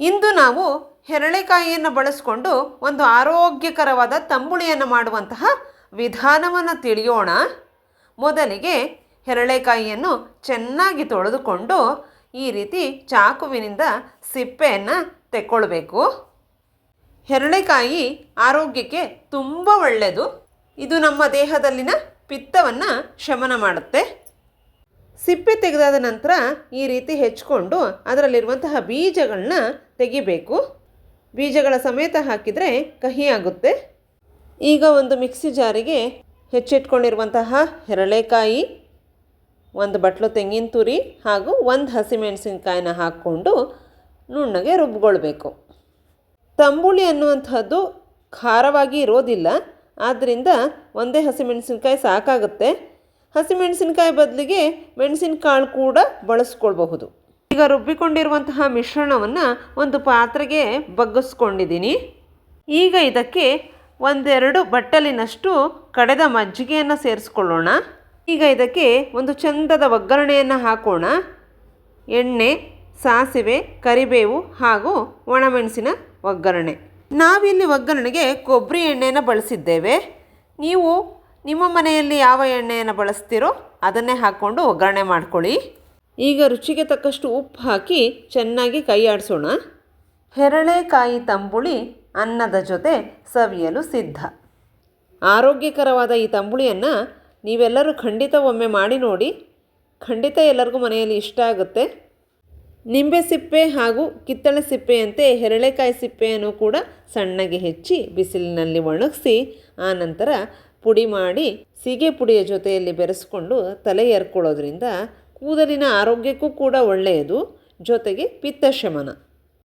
ಇಂದು ನಾವು ಹೆರಳೆಕಾಯಿಯನ್ನು ಬಳಸಿಕೊಂಡು ಒಂದು ಆರೋಗ್ಯಕರವಾದ ತಂಬುಳಿಯನ್ನು ಮಾಡುವಂತಹ ವಿಧಾನವನ್ನು ತಿಳಿಯೋಣ. ಮೊದಲಿಗೆ ಹೆರಳೆಕಾಯಿಯನ್ನು ಚೆನ್ನಾಗಿ ತೊಳೆದುಕೊಂಡು ಈ ರೀತಿ ಚಾಕುವಿನಿಂದ ಸಿಪ್ಪೆಯನ್ನು ತೆಕ್ಕೊಳ್ಬೇಕು. ಹೆರಳೆಕಾಯಿ ಆರೋಗ್ಯಕ್ಕೆ ತುಂಬ ಒಳ್ಳೆಯದು. ಇದು ನಮ್ಮ ದೇಹದಲ್ಲಿನ ಪಿತ್ತವನ್ನು ಶಮನ ಮಾಡುತ್ತೆ. ಸಿಪ್ಪೆ ತೆಗೆದಾದ ನಂತರ ಈ ರೀತಿ ಹೆಚ್ಕೊಂಡು ಅದರಲ್ಲಿರುವಂತಹ ಬೀಜಗಳನ್ನ ತೆಗಿಬೇಕು. ಬೀಜಗಳ ಸಮೇತ ಹಾಕಿದರೆ ಕಹಿಯಾಗುತ್ತೆ. ಈಗ ಒಂದು ಮಿಕ್ಸಿ ಜಾರಿಗೆ ಹೆಚ್ಚಿಟ್ಕೊಂಡಿರುವಂತಹ ಹೆರಳೆಕಾಯಿ, ಒಂದು ಬಟ್ಲು ತೆಂಗಿನ ತುರಿ ಹಾಗೂ ಒಂದು ಹಸಿಮೆಣಸಿನಕಾಯಿನ ಹಾಕ್ಕೊಂಡು ನುಣ್ಣಗೆ ರುಬ್ಕೊಳ್ಬೇಕು. ತಂಬುಳಿ ಅನ್ನುವಂಥದ್ದು ಖಾರವಾಗಿ ಇರೋದಿಲ್ಲ, ಆದ್ದರಿಂದ ಒಂದೇ ಹಸಿಮೆಣಸಿನಕಾಯಿ ಸಾಕಾಗುತ್ತೆ. ಹಸಿಮೆಣಸಿನಕಾಯಿ ಬದಲಿಗೆ ಮೆಣಸಿನಕಾಳು ಕೂಡ ಬಳಸ್ಕೊಳ್ಬಹುದು. ಈಗ ರುಬ್ಬಿಕೊಂಡಿರುವಂತಹ ಮಿಶ್ರಣವನ್ನು ಒಂದು ಪಾತ್ರೆಗೆ ಬಗ್ಗಿಸ್ಕೊಂಡಿದ್ದೀನಿ. ಈಗ ಇದಕ್ಕೆ ಒಂದೆರಡು ಬಟ್ಟಲಿನಷ್ಟು ಕಡೆದ ಮಜ್ಜಿಗೆಯನ್ನು ಸೇರಿಸ್ಕೊಳ್ಳೋಣ. ಈಗ ಇದಕ್ಕೆ ಒಂದು ಚಂದದ ಒಗ್ಗರಣೆಯನ್ನು ಹಾಕೋಣ. ಎಣ್ಣೆ, ಸಾಸಿವೆ, ಕರಿಬೇವು ಹಾಗೂ ಒಣಮೆಣಸಿನ ಒಗ್ಗರಣೆ. ನಾವಿಲ್ಲಿ ಒಗ್ಗರಣೆಗೆ ಕೊಬ್ಬರಿ ಎಣ್ಣೆಯನ್ನು ಬಳಸಿದ್ದೇವೆ. ನೀವು ನಿಮ್ಮ ಮನೆಯಲ್ಲಿ ಯಾವ ಎಣ್ಣೆಯನ್ನು ಬಳಸ್ತೀರೋ ಅದನ್ನೇ ಹಾಕ್ಕೊಂಡು ಒಗ್ಗರಣೆ ಮಾಡ್ಕೊಳ್ಳಿ. ಈಗ ರುಚಿಗೆ ತಕ್ಕಷ್ಟು ಉಪ್ಪು ಹಾಕಿ ಚೆನ್ನಾಗಿ ಕೈ ಆಡಿಸೋಣ. ಹೆರಳೆಕಾಯಿ ತಂಬುಳಿ ಅನ್ನದ ಜೊತೆ ಸವಿಯಲು ಸಿದ್ಧ. ಆರೋಗ್ಯಕರವಾದ ಈ ತಂಬುಳಿಯನ್ನು ನೀವೆಲ್ಲರೂ ಖಂಡಿತ ಒಮ್ಮೆ ಮಾಡಿ ನೋಡಿ. ಖಂಡಿತ ಎಲ್ಲರಿಗೂ ಮನೆಯಲ್ಲಿ ಇಷ್ಟ ಆಗುತ್ತೆ. ನಿಂಬೆ ಸಿಪ್ಪೆ ಹಾಗೂ ಕಿತ್ತಳೆ ಸಿಪ್ಪೆಯಂತೆ ಹೆರಳೆಕಾಯಿ ಸಿಪ್ಪೆಯನ್ನು ಕೂಡ ಸಣ್ಣಗೆ ಹೆಚ್ಚಿ ಬಿಸಿಲಿನಲ್ಲಿ ಒಣಗಿಸಿ ಆನಂತರ ಪುಡಿ ಮಾಡಿ ಸೀಗೆ ಪುಡಿಯ ಜೊತೆಯಲ್ಲಿ ಬೆರೆಸ್ಕೊಂಡು ತಲೆ ಎರ್ಕೊಳ್ಳೋದ್ರಿಂದ ಕೂದಲಿನ ಆರೋಗ್ಯಕ್ಕೂ ಕೂಡ ಒಳ್ಳೆಯದು, ಜೊತೆಗೆ ಪಿತ್ತ ಶಮನ.